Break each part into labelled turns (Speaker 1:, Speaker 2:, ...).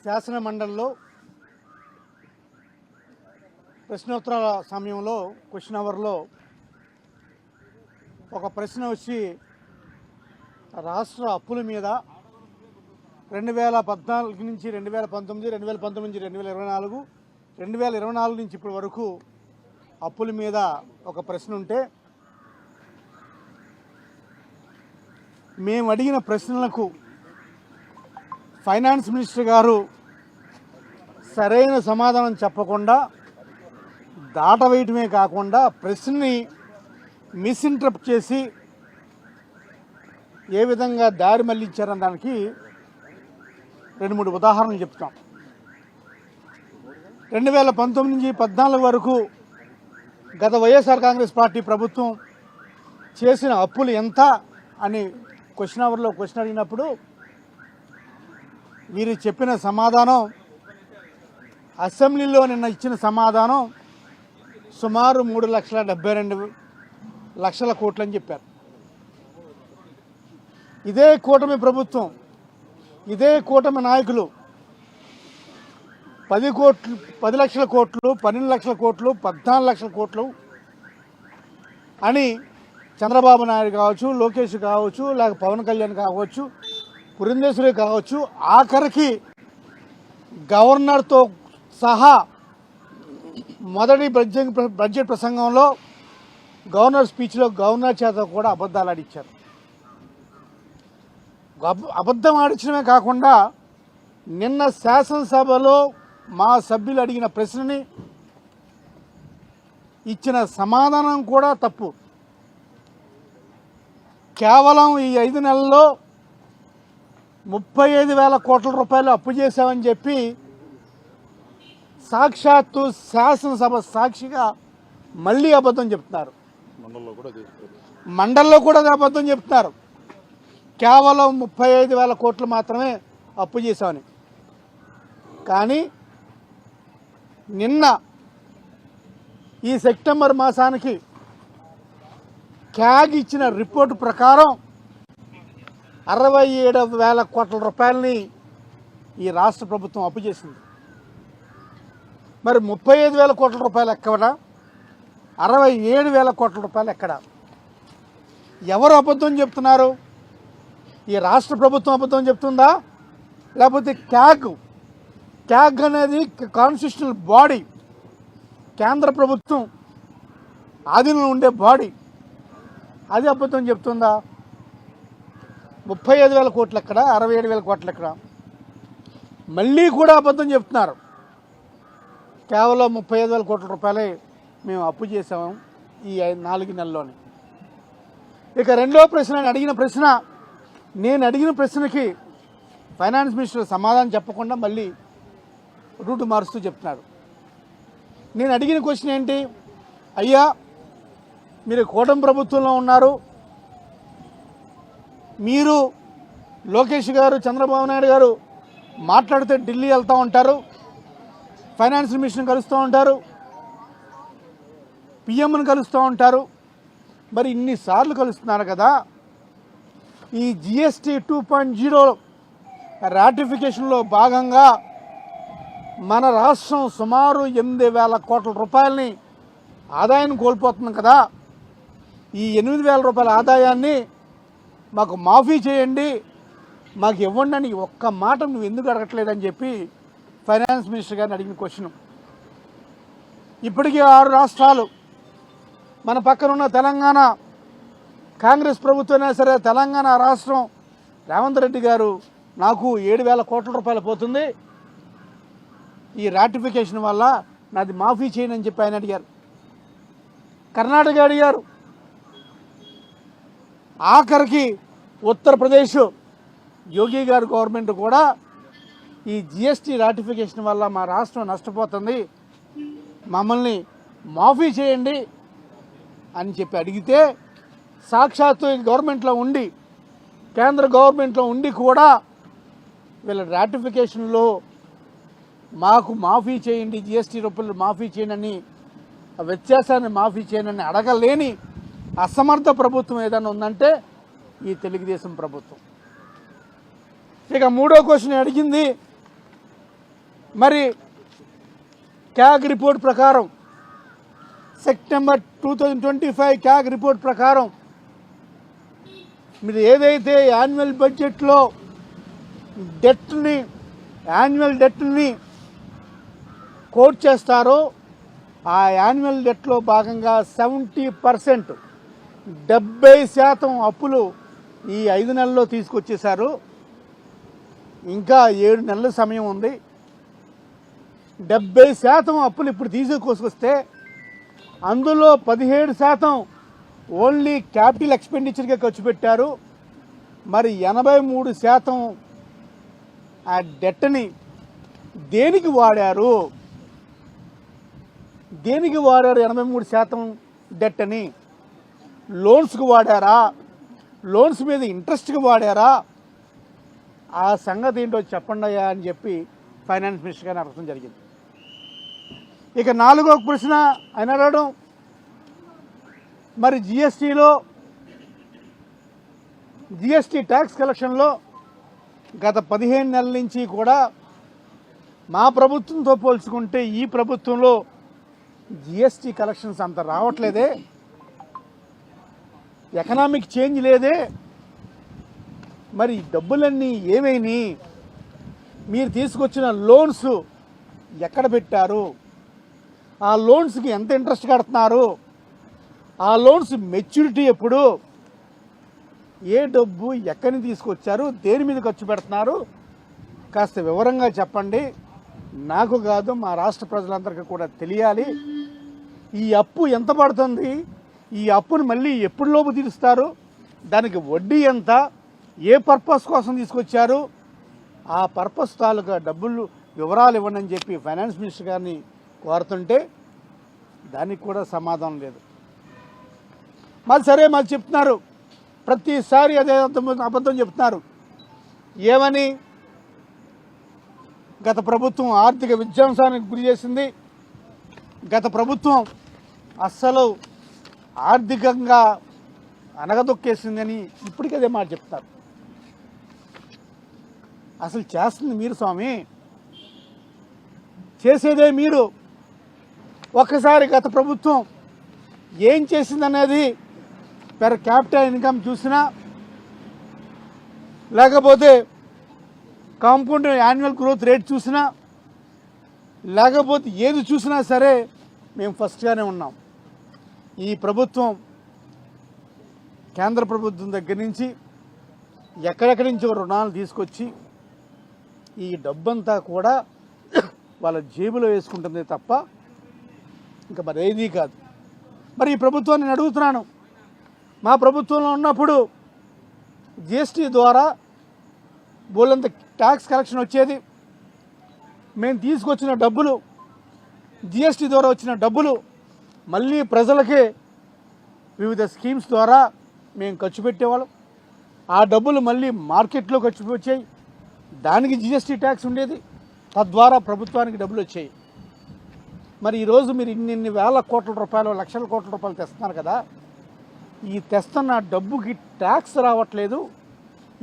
Speaker 1: శాసన మండలిలో ప్రశ్నోత్తరాల సమయంలో క్వశ్చన్ అవర్లో ఒక ప్రశ్న వచ్చి రాష్ట్ర అప్పుల మీద 2014 నుంచి 2019, 2019 నుంచి 2024, 2024 నుంచి ఇప్పటి వరకు అప్పుల మీద ఒక ప్రశ్న ఉంటే మేము అడిగిన ప్రశ్నలకు ఫైనాన్స్ మినిస్టర్ గారు సరైన సమాధానం చెప్పకుండా దాటవేయటమే కాకుండా ప్రశ్నని మిస్ఇంటర్ప్ట్ చేసి ఏ విధంగా దారి మళ్లించారన్న దానికి 2-3 ఉదాహరణలు చెప్తాం. 2019 నుంచి 14 వరకు గత వైఎస్ఆర్ కాంగ్రెస్ పార్టీ ప్రభుత్వం చేసిన అప్పులు ఎంత అని క్వశ్చన్ అవర్లో క్వశ్చన్ అడిగినప్పుడు వీరు చెప్పిన సమాధానం, అసెంబ్లీలో నిన్న ఇచ్చిన సమాధానం సుమారు 3,72,00,000 కోట్లు అని చెప్పారు. ఇదే కూటమి ప్రభుత్వం, ఇదే కూటమి నాయకులు 10 లక్షల కోట్లు, 12 లక్షల కోట్లు, 14 లక్షల కోట్లు అని చంద్రబాబు నాయుడు కావచ్చు, లోకేష్ కావచ్చు, లేక పవన్ కళ్యాణ్ కావచ్చు, పురంధేశ్వరి కావచ్చు, ఆఖరికి గవర్నర్తో సహా మొదటి బడ్జెట్ ప్రసంగంలో గవర్నర్ స్పీచ్లో గవర్నర్ చేత కూడా అబద్ధాలు ఆడిచ్చారు. అబద్ధం ఆడించడమే కాకుండా నిన్న శాసనసభలో మా సభ్యులు అడిగిన ప్రశ్నని ఇచ్చిన సమాధానం కూడా తప్పు. కేవలం ఈ 5 నెలల్లో 35,000 కోట్ల రూపాయలు అప్పు చేశామని చెప్పి సాక్షాత్తు శాసనసభ సాక్షిగా మళ్ళీ అబద్ధం చెప్తున్నారు. మండల్లో కూడా అబద్ధం చెప్తున్నారు. కేవలం 35,000 కోట్లు మాత్రమే అప్పు చేశామని. కానీ నిన్న ఈ సెప్టెంబర్ మాసానికి క్యాగ్ ఇచ్చిన రిపోర్టు ప్రకారం 67,000 కోట్ల రూపాయలని ఈ రాష్ట్ర ప్రభుత్వం అప్పు చేసింది. మరి 35,000 కోట్ల రూపాయలు ఎక్కడ, 67,000 కోట్ల రూపాయలు ఎక్కడ? ఎవరు అబద్ధం చెప్తున్నారు? ఈ రాష్ట్ర ప్రభుత్వం అబద్ధం చెప్తుందా, లేకపోతే క్యాగ్ అనేది కాన్స్టిట్యూషనల్ బాడీ, కేంద్ర ప్రభుత్వం ఆధీనంలో ఉండే బాడీ, అది అబద్ధం చెప్తుందా? 35,000 కోట్లు ఎక్కడ, 67,000 కోట్లు ఎక్కడ? మళ్ళీ కూడా అబద్ధం చెప్తున్నారు. కేవలం 35,000 కోట్ల రూపాయలే మేము అప్పు చేసాము ఈ 4 నెలల్లోనే. ఇక రెండో ప్రశ్న, నేను అడిగిన ప్రశ్నకి ఫైనాన్స్ మినిస్టర్ సమాధానం చెప్పకుండా మళ్ళీ రూటు మారుస్తూ చెప్తున్నారు. నేను అడిగిన క్వశ్చన్ ఏంటి? అయ్యా, మీరు కూటమి ప్రభుత్వంలో ఉన్నారు, మీరు లోకేష్ గారు, చంద్రబాబు నాయుడు గారు మాట్లాడితే ఢిల్లీ వెళ్తూ ఉంటారు, ఫైనాన్స్ మినిస్టర్ని కలుస్తూ ఉంటారు, పిఎంను కలుస్తూ ఉంటారు. మరి ఇన్నిసార్లు కలుస్తున్నారు కదా, ఈ జిఎస్టీ 2.0 రాటిఫికేషన్లో భాగంగా మన రాష్ట్రం సుమారు 8,000 కోట్ల రూపాయలని ఆదాయాన్ని కోల్పోతుంది కదా, ఈ 8,000 రూపాయల ఆదాయాన్ని మాకు మాఫీ చేయండి, మాకు ఇవ్వండి అని ఒక్క మాట నువ్వు ఎందుకు అడగట్లేదని చెప్పి ఫైనాన్స్ మినిస్టర్ గారిని అడిగిన క్వశ్చన్. ఇప్పటికీ 6 రాష్ట్రాలు, మన పక్కన ఉన్న తెలంగాణ కాంగ్రెస్ ప్రభుత్వమైనా సరే, తెలంగాణ రాష్ట్రం రేవంత్ రెడ్డి గారు నాకు 7,000 కోట్ల రూపాయలు పోతుంది, ఈ రాటిఫికేషన్ వల్ల నాది మాఫీ చేయను అని చెప్పి ఆయన అడిగారు. కర్ణాటక అడిగారు. ఆఖరికి ఉత్తరప్రదేశ్ యోగి గారు గవర్నమెంట్ కూడా ఈ జిఎస్టీ రాటిఫికేషన్ వల్ల మా రాష్ట్రం నష్టపోతుంది, మమ్మల్ని మాఫీ చేయండి అని చెప్పి అడిగితే, సాక్షాత్తు గవర్నమెంట్లో ఉండి, కేంద్ర గవర్నమెంట్లో ఉండి కూడా వీళ్ళ రాటిఫికేషన్లో మాకు మాఫీ చేయండి, జిఎస్టీ రూపాయలు మాఫీ చేయనని, వ్యత్యాసాన్ని మాఫీ చేయనని అడగలేని అసమర్థ ప్రభుత్వం ఏదైనా ఉందంటే ఈ తెలుగుదేశం ప్రభుత్వం. ఇక మూడో క్వశ్చన్ అడిగింది, మరి క్యాగ్ రిపోర్ట్ ప్రకారం సెప్టెంబర్ 2025 క్యాగ్ రిపోర్ట్ ప్రకారం మీరు ఏదైతే యాన్యువల్ బడ్జెట్లో యాన్యువల్ డెట్ని కోట్ చేస్తారో ఆ యాన్యువల్ డెట్లో భాగంగా 70% 70% అప్పులు ఈ 5 నెలల్లో తీసుకొచ్చేశారు. ఇంకా 7 నెలల సమయం ఉంది. 70% అప్పులు ఇప్పుడు తీసుకొస్తే అందులో 17% ఓన్లీ క్యాపిటల్ ఎక్స్పెండిచర్గా ఖర్చు పెట్టారు. మరి 83% ఆ డెట్ని దేనికి వాడారు? 83% డెట్ని లోన్స్కి వాడారా? లోన్స్ మీద ఇంట్రెస్ట్కి వాడారా? ఆ సంగతి ఏంటో చెప్పండి అయ్యా అని చెప్పి ఫైనాన్స్ మినిస్టర్ గారిని అడగడం జరిగింది. ఇక 4వ ప్రశ్న ఆయన అడగడం, మరి జిఎస్టీ ట్యాక్స్ కలెక్షన్లో గత 15 నెలల నుంచి కూడా మా ప్రభుత్వంతో పోల్చుకుంటే ఈ ప్రభుత్వంలో జిఎస్టీ కలెక్షన్స్ అంత రావట్లేదే, ఎకనామిక్ చేంజ్ లేదే, మరి డబ్బులన్నీ ఏమైనాయి? మీరు తీసుకొచ్చిన లోన్స్ ఎక్కడ పెట్టారు? ఆ లోన్స్కి ఎంత ఇంట్రెస్ట్ కడుతున్నారు? ఆ లోన్స్ మెచ్యూరిటీ ఎప్పుడు? ఏ డబ్బు ఎక్కడి నుంచి తీసుకొచ్చారు? దేని మీద ఖర్చు పెడుతున్నారు? కాస్త వివరంగా చెప్పండి. నాకు కాదు, మా రాష్ట్ర ప్రజలందరికీ కూడా తెలియాలి. ఈ అప్పు ఎంత పడుతుంది? ఈ అప్పును మళ్ళీ ఎప్పుడులోపు తీరుస్తారు? దానికి వడ్డీ ఎంత? ఏ పర్పస్ కోసం తీసుకొచ్చారు? ఆ పర్పస్ తాలూకా డబ్బులు వివరాలు ఇవ్వండి అని చెప్పి ఫైనాన్స్ మినిస్టర్ గారిని కోరుతుంటే దానికి కూడా సమాధానం లేదు. మళ్ళీ చెప్తున్నారు, ప్రతిసారి అదే అబద్ధం చెప్తున్నారు. ఏమని? గత ప్రభుత్వం ఆర్థిక విధ్వంసానికి గురి చేసింది, గత ప్రభుత్వం అస్సలు ఆర్థికంగా అనగదొక్కేసిందని ఇప్పటికీ అదే మాట చెప్తారు. అసలు చేస్తుంది మీరు స్వామి, చేసేదే మీరు. ఒక్కసారి గత ప్రభుత్వం ఏం చేసిందనేది పెర్ క్యాపిటల్ ఇన్కమ్ చూసినా, లేకపోతే కాంపౌండ్ యాన్యువల్ గ్రోత్ రేట్ చూసినా, లేకపోతే ఏది చూసినా సరే మేము ఫస్ట్గానే ఉన్నాం. ఈ ప్రభుత్వం కేంద్ర ప్రభుత్వం దగ్గర నుంచి ఎక్కడెక్కడి నుంచో రుణాలు తీసుకొచ్చి ఈ డబ్బంతా కూడా వాళ్ళ జేబులో వేసుకుంటుంది తప్ప ఇంకా మరేదీ కాదు. మరి ఈ ప్రభుత్వాన్ని నేను అడుగుతున్నాను, మా ప్రభుత్వంలో ఉన్నప్పుడు జిఎస్టీ ద్వారా బోలంత ట్యాక్స్ కలెక్షన్ వచ్చేది. మేము తీసుకొచ్చిన డబ్బులు, జిఎస్టీ ద్వారా వచ్చిన డబ్బులు మళ్ళీ ప్రజలకే వివిధ స్కీమ్స్ ద్వారా మేము ఖర్చు పెట్టేవాళ్ళం. ఆ డబ్బులు మళ్ళీ మార్కెట్లో ఖర్చు వచ్చాయి, దానికి జిఎస్టీ ట్యాక్స్ ఉండేది, తద్వారా ప్రభుత్వానికి డబ్బులు వచ్చాయి. మరి ఈరోజు మీరు ఇన్ని వేల కోట్ల రూపాయలు, లక్షల కోట్ల రూపాయలు తెస్తున్నారు కదా, ఈ తెస్తున్న డబ్బుకి ట్యాక్స్ రావట్లేదు.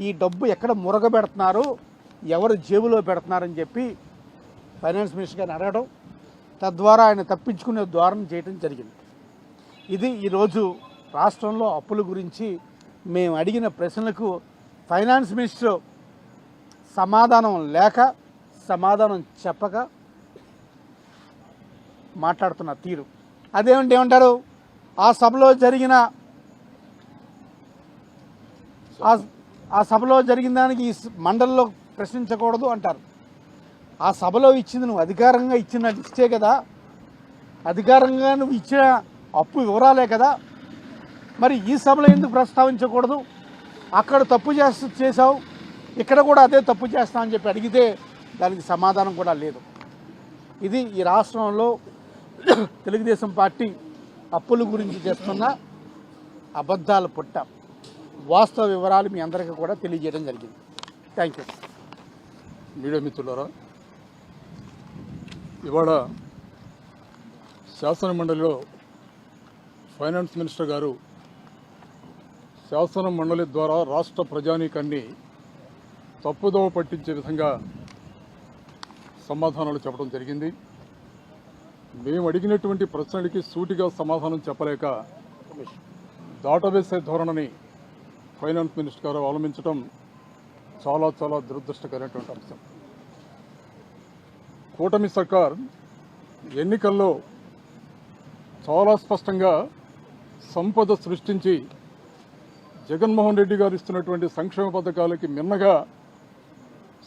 Speaker 1: ఈ డబ్బు ఎక్కడ మురగబెడుతున్నారు, ఎవరు జేబులో పెడుతున్నారని చెప్పి ఫైనాన్స్ మినిస్టర్ గారిని అడగడం, తద్వారా ఆయన తప్పించుకునే ద్వారం చేయడం జరిగింది. ఇది ఈరోజు రాష్ట్రంలో అప్పుల గురించి మేము అడిగిన ప్రశ్నలకు ఫైనాన్స్ మినిస్టర్ సమాధానం లేక, సమాధానం చెప్పక మాట్లాడుతున్న తీరు. ఏమంటారు? ఆ సభలో జరిగిన దానికి ఈ మండలిలో ప్రశ్నించకూడదు అంటారు. ఆ సభలో ఇచ్చింది నువ్వు అధికారంగా ఇచ్చిన లిస్టే కదా, అధికారంగా నువ్వు ఇచ్చిన అప్పు వివరాలే కదా, మరి ఈ సభలో ఎందుకు ప్రస్తావించకూడదు? అక్కడ తప్పు చేసావు, ఇక్కడ కూడా అదే తప్పు చేస్తామని చెప్పి అడిగితే దానికి సమాధానం కూడా లేదు. ఇది ఈ రాష్ట్రంలో తెలుగుదేశం పార్టీ అప్పుల గురించి చేస్తున్న అబద్ధాల పుట్ట. వాస్తవ వివరాలు మీ అందరికీ కూడా తెలియజేయడం జరిగింది. Thank you.
Speaker 2: మీడియా మిత్రులారా, ఇవాళ శాసన మండలిలో ఫైనాన్స్ మినిస్టర్ గారు శాసన మండలి ద్వారా రాష్ట్ర ప్రజానీకాన్ని తప్పుదోవ పట్టించే విధంగా సమాధానాలు చెప్పడం జరిగింది. మేము అడిగినటువంటి ప్రశ్నలకి సూటిగా సమాధానం చెప్పలేక దాటవేసే ధోరణిని ఫైనాన్స్ మినిస్టర్ గారు అవలంబించడం చాలా చాలా దురదృష్టకరమైనటువంటి అంశం. కూటమి సర్కార్ ఎన్నికల్లో చాలా స్పష్టంగా సంపద సృష్టించి జగన్మోహన్ రెడ్డి గారు ఇస్తున్నటువంటి సంక్షేమ పథకాలకి మిన్నగా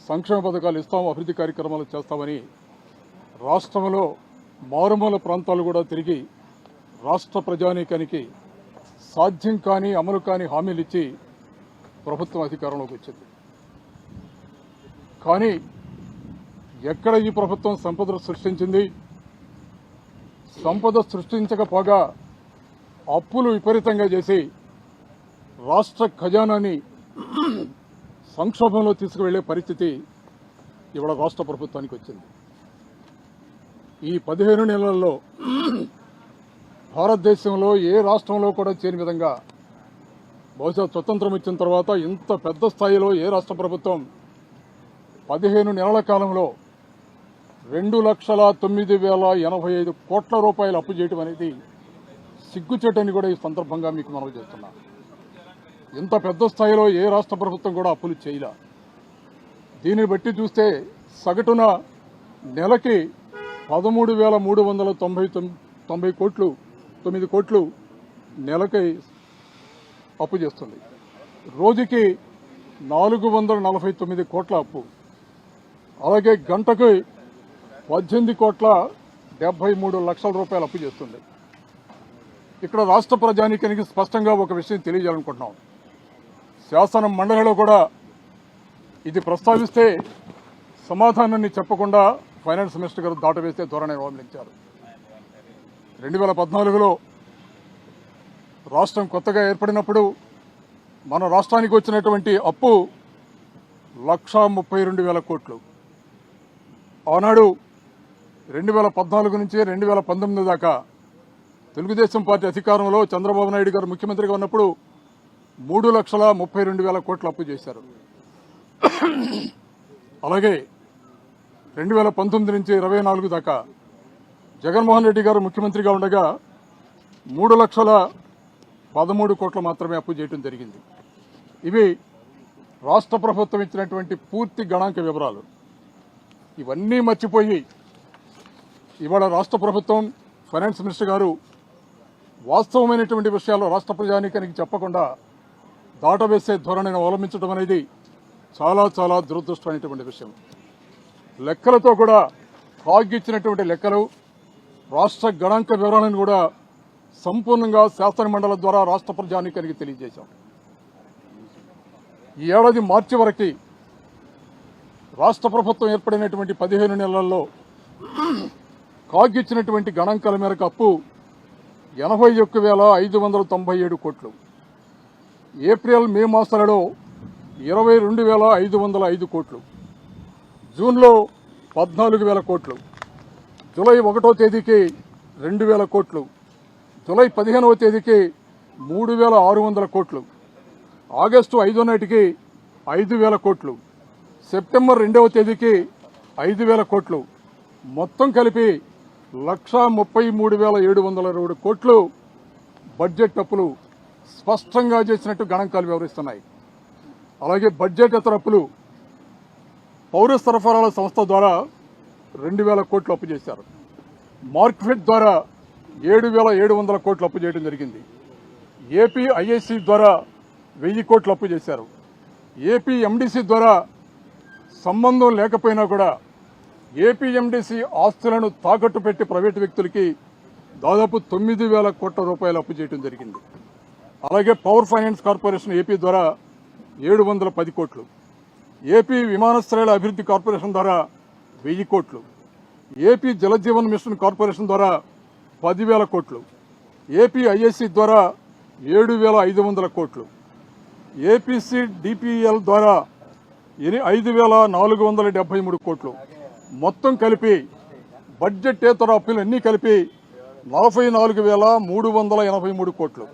Speaker 2: సంక్షేమ పథకాలు ఇస్తాం, అభివృద్ధి కార్యక్రమాలు చేస్తామని రాష్ట్రంలో మారుమూల ప్రాంతాలు కూడా తిరిగి రాష్ట్ర ప్రజానీకానికి సాధ్యం కాని అమలు కాని హామీలు ఇచ్చి ప్రభుత్వం అధికారంలోకి వచ్చింది. కానీ ఎక్కడ ఈ ప్రభుత్వం సంపద సృష్టించింది? సంపద సృష్టించకపోగా అప్పులు విపరీతంగా చేసి రాష్ట్ర ఖజానాని సంక్షోభంలో తీసుకువెళ్లే పరిస్థితి ఇవాళ రాష్ట్ర ప్రభుత్వానికి వచ్చింది. ఈ 15 నెలల్లో భారతదేశంలో ఏ రాష్ట్రంలో కూడా చేయని విధంగా, బహుశా స్వతంత్రం ఇచ్చిన తర్వాత ఇంత పెద్ద స్థాయిలో ఏ రాష్ట్ర ప్రభుత్వం 15 నెలల కాలంలో 2,09,085 కోట్ల రూపాయలు అప్పు చేయడం అనేది సిగ్గుచేటని కూడా ఈ సందర్భంగా మీకు మనవి చేస్తున్నా. ఇంత పెద్ద స్థాయిలో ఏ రాష్ట్ర ప్రభుత్వం కూడా అప్పులు చేయలే. దీన్ని బట్టి చూస్తే సగటున నెలకి 13,399 కోట్లు 9 కోట్లు నెలకి అప్పు చేస్తుంది. రోజుకి 449 కోట్ల అప్పు. అలాగే గంటకు 18,73,00,000 రూపాయలు అప్పు చేస్తుంది. ఇక్కడ రాష్ట్ర ప్రజానీకానికి స్పష్టంగా ఒక విషయం తెలియజేయాలనుకుంటున్నాం. శాసన మండలిలో కూడా ఇది ప్రస్తావిస్తే సమాధానాన్ని చెప్పకుండా ఫైనాన్స్ మినిస్టర్ గారు దాటవేసే ధోరణి అవలంబించారు. 2014లో రాష్ట్రం కొత్తగా ఏర్పడినప్పుడు మన రాష్ట్రానికి వచ్చినటువంటి అప్పు 1,32,000 కోట్లు. ఆనాడు 2014 నుంచి 2019 దాకా తెలుగుదేశం పార్టీ అధికారంలో చంద్రబాబు నాయుడు గారు ముఖ్యమంత్రిగా ఉన్నప్పుడు 3,32,000 కోట్లు అప్పు చేశారు. అలాగే 2019 నుంచి 24 దాకా జగన్మోహన్ రెడ్డి గారు ముఖ్యమంత్రిగా ఉండగా 3,13,000 కోట్లు మాత్రమే అప్పు చేయడం జరిగింది. ఇవి రాష్ట్ర ప్రభుత్వం ఇచ్చినటువంటి పూర్తి గణాంక వివరాలు. ఇవన్నీ మర్చిపోయి ఇవాళ రాష్ట్ర ప్రభుత్వం ఫైనాన్స్ మినిస్టర్ గారు వాస్తవమైనటువంటి విషయాలు రాష్ట్ర ప్రజానీకానికి చెప్పకుండా దాటవేసే ధోరణిని అవలంబించడం అనేది చాలా చాలా దురదృష్టమైనటువంటి విషయం. లెక్కలతో కూడా కాగిచ్చినటువంటి లెక్కలు, రాష్ట్ర గణాంక వివరాలను కూడా సంపూర్ణంగా శాసన మండలి ద్వారా రాష్ట్ర ప్రజానీకానికి తెలియజేశాం. ఈ ఏడాది మార్చి వరకు రాష్ట్ర ప్రభుత్వం ఏర్పడినటువంటి 15 నెలల్లో కాగిచ్చినటువంటి గణాంకాల మేరకు అప్పు 81,597 కోట్లు. ఏప్రిల్ మే మాసాలలో 22,505 కోట్లు. జూన్లో 14,000 కోట్లు. జూలై 1వ తేదీకి 2,000 కోట్లు. జూలై 15వ తేదీకి 3,600 కోట్లు. ఆగస్టు 5వ నాటికి 5,000 కోట్లు. సెప్టెంబర్ 2వ తేదీకి 5,000 కోట్లు. మొత్తం కలిపి 1,33,720 కోట్లు బడ్జెట్ అప్పులు స్పష్టంగా చేసినట్టు గణాంకాలు వివరిస్తున్నాయి. అలాగే బడ్జెట్ ఇతర అప్పులు పౌర సరఫరాల సంస్థ ద్వారా 2,000 కోట్లు అప్పు చేశారు. మార్కెట్ ద్వారా 7,700 కోట్లు అప్పు చేయడం జరిగింది. ఏపీ ఐఐసి ద్వారా 1,000 కోట్లు అప్పు చేశారు. ఏపీ ఎండిసి ద్వారా సంబంధం లేకపోయినా కూడా ఏపీఎండిసి ఆస్తులను తాకట్టు పెట్టి ప్రైవేటు వ్యక్తులకి దాదాపు 9,000 కోట్ల రూపాయలు అప్పు చేయడం జరిగింది. అలాగే పవర్ ఫైనాన్స్ కార్పొరేషన్ ఏపీ ద్వారా 710 కోట్లు. ఏపీ విమానాశ్రయాల అభివృద్ధి కార్పొరేషన్ ద్వారా 1,000 కోట్లు. ఏపీ జలజీవన్ మిషన్ కార్పొరేషన్ ద్వారా 10,000 కోట్లు. ఏపీ ఐఎస్సి ద్వారా 7,500 కోట్లు. ఏపీసీ డిపిఎల్ ద్వారా 5,473 కోట్లు. మొత్తం కలిపి బడ్జెటేతర అప్పులు అన్నీ కలిపి 44,383 కోట్లు.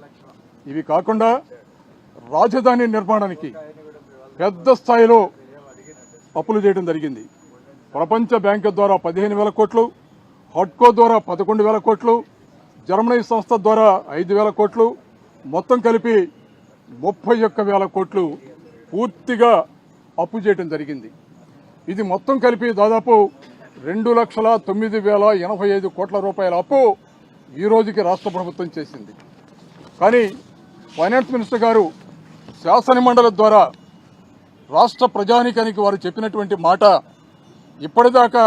Speaker 2: ఇవి కాకుండా రాజధాని నిర్మాణానికి పెద్ద స్థాయిలో అప్పులు చేయడం జరిగింది. ప్రపంచ బ్యాంకు ద్వారా 15,000 కోట్లు, హడ్కో ద్వారా 11,000 కోట్లు, జర్మనీ సంస్థ ద్వారా 5,000 కోట్లు, మొత్తం కలిపి 31,000 కోట్లు పూర్తిగా అప్పు చేయడం జరిగింది. ఇది మొత్తం కలిపి దాదాపు 2,09,085 కోట్ల రూపాయల అప్పు ఈ రోజుకి రాష్ట్ర ప్రభుత్వం చేసింది. కానీ ఫైనాన్స్ మినిస్టర్ గారు శాసనమండలి ద్వారా రాష్ట్ర ప్రజానీకానికి వారు చెప్పినటువంటి మాట, ఇప్పటిదాకా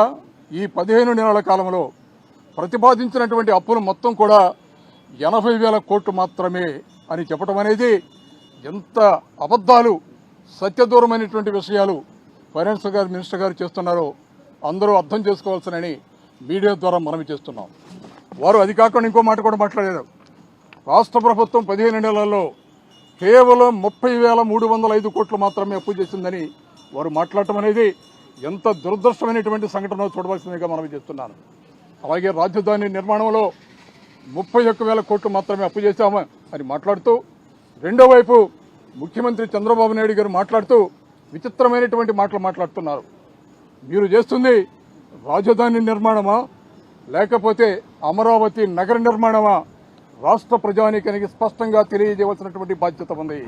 Speaker 2: ఈ 15 నెలల కాలంలో ప్రతిపాదించినటువంటి అప్పులు మొత్తం కూడా 80,000 కోట్లు మాత్రమే అని చెప్పడం అనేది ఎంత అబద్ధాలు, సత్యదూరమైనటువంటి విషయాలు ఫైనాన్స్ మినిస్టర్ గారు చేస్తున్నారో అందరూ అర్థం చేసుకోవాల్సినని మీడియా ద్వారా మనవి చేస్తున్నాం. వారు అది కాకుండా ఇంకో మాట కూడా మాట్లాడారు. రాష్ట్ర ప్రభుత్వం 15 నెలల్లో కేవలం 30,305 కోట్లు మాత్రమే అప్పు చేసిందని వారు మాట్లాడటం అనేది ఎంత దురదృష్టమైనటువంటి సంఘటన చూడవలసిందిగా మనవి చేస్తున్నాను. అలాగే రాజధాని నిర్మాణంలో 31,000 కోట్లు మాత్రమే అప్పు చేశామా అని మాట్లాడుతూ, రెండో వైపు ముఖ్యమంత్రి చంద్రబాబు నాయుడు గారు మాట్లాడుతూ విచిత్రమైనటువంటి మాటలు మాట్లాడుతున్నారు. మీరు చేస్తుంది రాజధాని నిర్మాణమా లేకపోతే అమరావతి నగర నిర్మాణమా? రాష్ట్ర ప్రజానీకానికి స్పష్టంగా తెలియజేయవలసినటువంటి బాధ్యత ఉంది.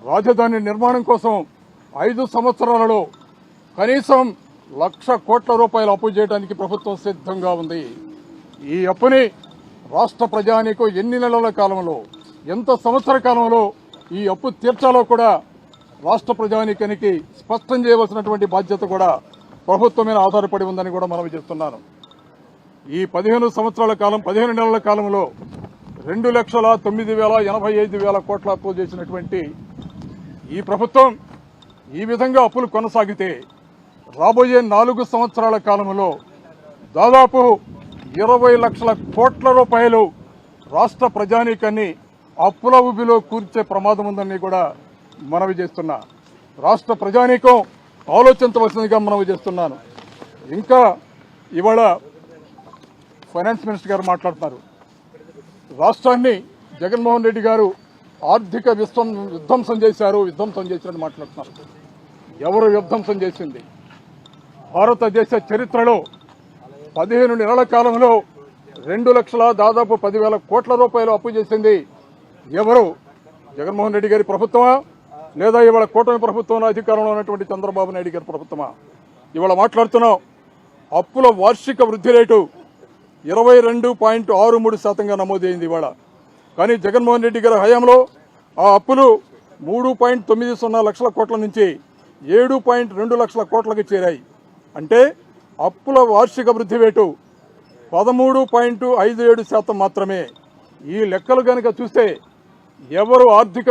Speaker 2: రాజధాని నిర్మాణం కోసం 5 సంవత్సరాలలో కనీసం 1,00,000 కోట్ల రూపాయలు అప్పు చేయడానికి ప్రభుత్వం సిద్ధంగా ఉంది. ఈ అప్పుని రాష్ట్ర ప్రజానీకం ఎన్ని నెలల కాలంలో, ఎంత సంవత్సర కాలంలో ఈ అప్పు తీర్చాలో కూడా రాష్ట్ర ప్రజానీకానికి స్పష్టం చేయవలసినటువంటి బాధ్యత కూడా ప్రభుత్వం మీద ఆధారపడి ఉందని కూడా మనం చేస్తున్నాను. ఈ 15 నెలల కాలంలో 2,09,085 కోట్ల అప్పు చేసినటువంటి ఈ ప్రభుత్వం ఈ విధంగా అప్పులు కొనసాగితే రాబోయే 4 సంవత్సరాల కాలంలో దాదాపు 20 లక్షల కోట్ల రూపాయలు రాష్ట్ర ప్రజానీకాన్ని అప్పుల ఊబిలో కూర్చే ప్రమాదం ఉందని కూడా మనవి చేస్తున్నా. రాష్ట్ర ప్రజానీకం ఆలోచించవలసిందిగా మనవి చేస్తున్నాను. ఇంకా ఇవాళ ఫైనాన్స్ మినిస్టర్ గారు మాట్లాడుతున్నారు. రాష్ట్రాన్ని జగన్మోహన్ రెడ్డి గారు ఆర్థిక విధ్వంసం చేశారని మాట్లాడుతున్నారు. ఎవరు విధ్వంసం చేసింది? భారతదేశ చరిత్రలో 15 నెలల కాలంలో 2,10,000 కోట్ల రూపాయలు అప్పు చేసింది ఎవరు? జగన్మోహన్ రెడ్డి గారి ప్రభుత్వమా లేదా ఇవాళ కూటమి ప్రభుత్వంలో అధికారంలో ఉన్నటువంటి చంద్రబాబు నాయుడు గారి ప్రభుత్వమా? ఇవాళ మాట్లాడుతున్నాం. అప్పుల వార్షిక వృద్ధి రేటు 22.63% నమోదైంది ఇవాళ. కానీ జగన్మోహన్ రెడ్డి గారి హయాంలో ఆ అప్పులు 3.90 లక్షల కోట్ల నుంచి 7.2 లక్షల కోట్లకు చేరాయి. అంటే అప్పుల వార్షిక వృద్ధి రేటు 13.57% మాత్రమే. ఈ లెక్కలు కనుక చూస్తే ఎవరు ఆర్థిక